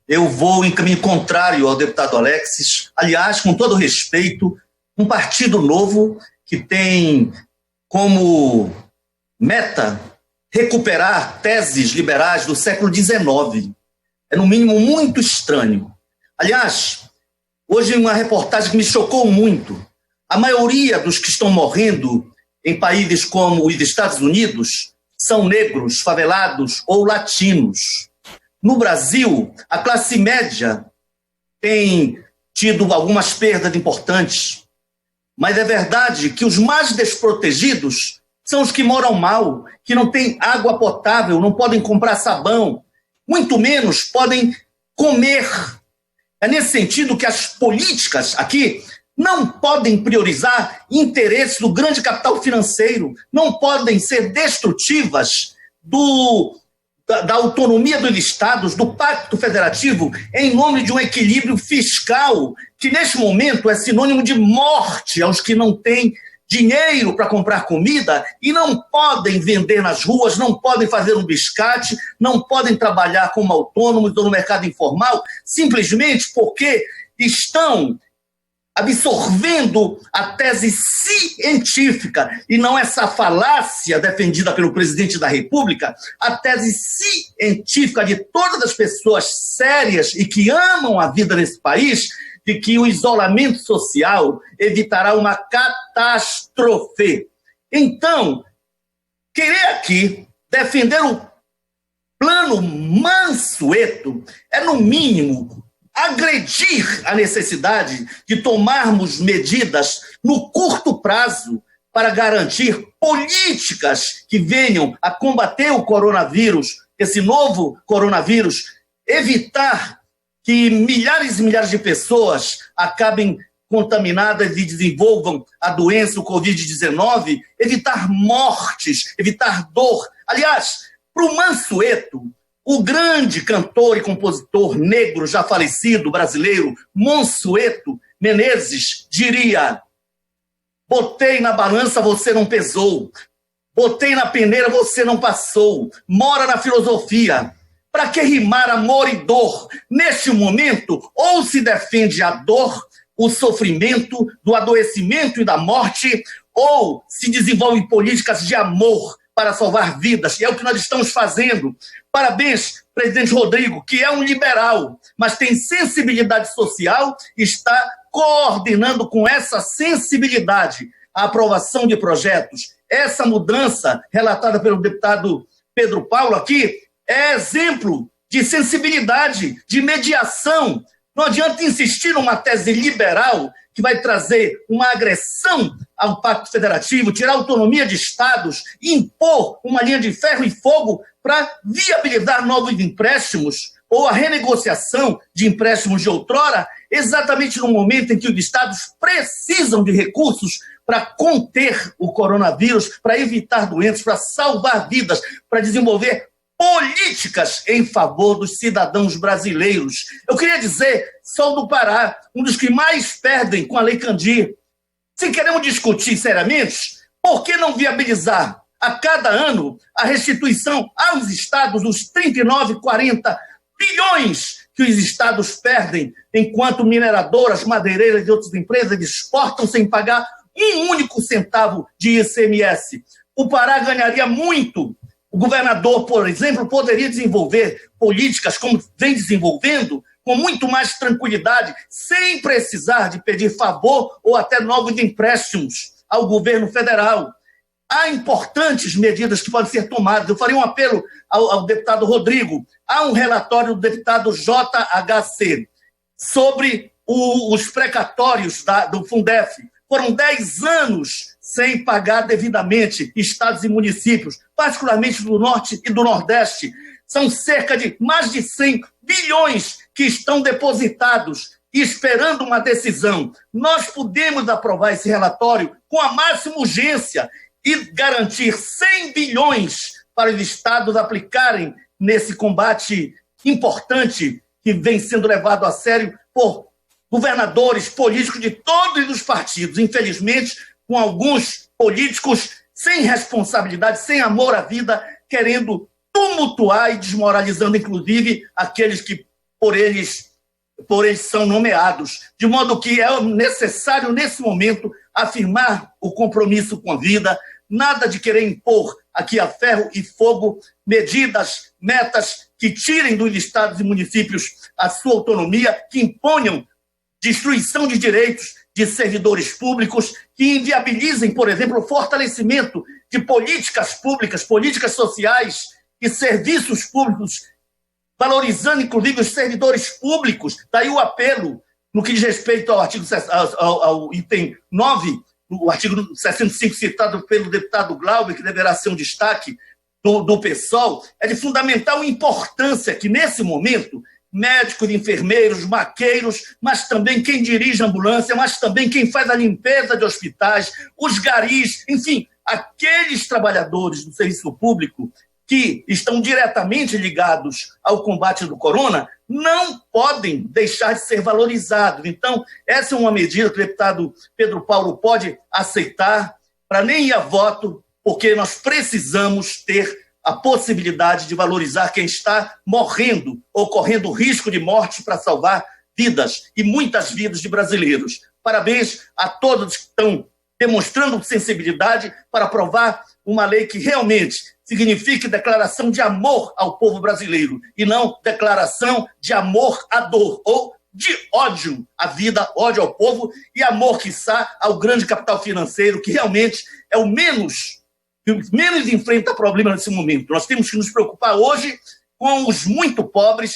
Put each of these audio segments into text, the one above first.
Eu vou em caminho contrário ao deputado Alexis. Aliás, com todo respeito, um partido novo que tem como meta recuperar teses liberais do século XIX. É, no mínimo, muito estranho. Aliás, hoje uma reportagem que me chocou muito. A maioria dos que estão morrendo em países como os Estados Unidos são negros, favelados ou latinos. No Brasil, a classe média tem tido algumas perdas importantes, mas é verdade que os mais desprotegidos são os que moram mal, que não têm água potável, não podem comprar sabão, muito menos podem comer. É nesse sentido que as políticas aqui não podem priorizar interesses do grande capital financeiro, não podem ser destrutivas da autonomia dos estados, do pacto federativo, em nome de um equilíbrio fiscal, que neste momento é sinônimo de morte aos que não têm dinheiro para comprar comida e não podem vender nas ruas, não podem fazer um biscate, não podem trabalhar como autônomos ou no mercado informal, simplesmente porque estão absorvendo a tese científica, e não essa falácia defendida pelo presidente da República, a tese científica de todas as pessoas sérias e que amam a vida nesse país, de que o isolamento social evitará uma catástrofe. Então, querer aqui defender o plano Mansueto é, no mínimo, agredir a necessidade de tomarmos medidas no curto prazo para garantir políticas que venham a combater o coronavírus, esse novo coronavírus, evitar que milhares e milhares de pessoas acabem contaminadas e desenvolvam a doença, o Covid-19, evitar mortes, evitar dor. Aliás, para o Mansueto, o grande cantor e compositor negro já falecido brasileiro, Mansueto Menezes, diria: botei na balança, você não pesou. Botei na peneira, você não passou. Mora na filosofia. Para que rimar amor e dor? Neste momento, ou se defende a dor, o sofrimento, do adoecimento e da morte, ou se desenvolvem políticas de amor para salvar vidas, e é o que nós estamos fazendo. Parabéns, presidente Rodrigo, que é um liberal, mas tem sensibilidade social, está coordenando com essa sensibilidade a aprovação de projetos. Essa mudança, relatada pelo deputado Pedro Paulo aqui, é exemplo de sensibilidade, de mediação. Não adianta insistir numa tese liberal que vai trazer uma agressão ao Pacto Federativo, tirar a autonomia de estados, impor uma linha de ferro e fogo para viabilizar novos empréstimos ou a renegociação de empréstimos de outrora, exatamente no momento em que os estados precisam de recursos para conter o coronavírus, para evitar doenças, para salvar vidas, para desenvolver políticas em favor dos cidadãos brasileiros. Eu queria dizer, Sol do Pará, um dos que mais perdem com a Lei Candir. Se queremos discutir seriamente, por que não viabilizar a cada ano a restituição aos estados dos 39, 40 bilhões que os estados perdem, enquanto mineradoras, madeireiras e outras empresas exportam sem pagar um único centavo de ICMS? O Pará ganharia muito. O governador, por exemplo, poderia desenvolver políticas como vem desenvolvendo, com muito mais tranquilidade, sem precisar de pedir favor ou até novos empréstimos ao governo federal. Há importantes medidas que podem ser tomadas. Eu faria um apelo ao deputado Rodrigo. Há um relatório do deputado JHC sobre os precatórios do Fundef. Foram 10 anos sem pagar devidamente estados e municípios, particularmente do Norte e do Nordeste. São cerca de mais de 100 bilhões que estão depositados e esperando uma decisão. Nós podemos aprovar esse relatório com a máxima urgência e garantir 100 bilhões para os estados aplicarem nesse combate importante que vem sendo levado a sério por governadores, políticos de todos os partidos, infelizmente, com alguns políticos sem responsabilidade, sem amor à vida, querendo tumultuar e desmoralizando, inclusive, aqueles que por eles são nomeados. De modo que é necessário, nesse momento, afirmar o compromisso com a vida, nada de querer impor aqui a ferro e fogo medidas, metas que tirem dos estados e municípios a sua autonomia, que imponham destruição de direitos de servidores públicos, que inviabilizem, por exemplo, o fortalecimento de políticas públicas, políticas sociais e serviços públicos, valorizando, inclusive, os servidores públicos. Daí o apelo, no que diz respeito ao artigo ao item 9, o artigo 65, citado pelo deputado Glauber, que deverá ser um destaque do PSOL, é de fundamental importância que, nesse momento, médicos, enfermeiros, maqueiros, mas também quem dirige a ambulância, mas também quem faz a limpeza de hospitais, os garis, enfim, aqueles trabalhadores do serviço público que estão diretamente ligados ao combate do corona, não podem deixar de ser valorizados. Então, essa é uma medida que o deputado Pedro Paulo pode aceitar, para nem ir a voto, porque nós precisamos ter a possibilidade de valorizar quem está morrendo ou correndo risco de morte para salvar vidas, e muitas vidas de brasileiros. Parabéns a todos que estão demonstrando sensibilidade para aprovar uma lei que realmente signifique declaração de amor ao povo brasileiro e não declaração de amor à dor ou de ódio à vida, ódio ao povo e amor, quiçá, ao grande capital financeiro, que realmente é o menos enfrenta problema nesse momento. Nós temos que nos preocupar hoje com os muito pobres,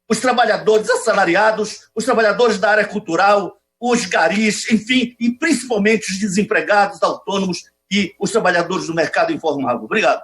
os trabalhadores assalariados, os trabalhadores da área cultural, os garis, enfim, e principalmente os desempregados, autônomos e os trabalhadores do mercado informal. Obrigado.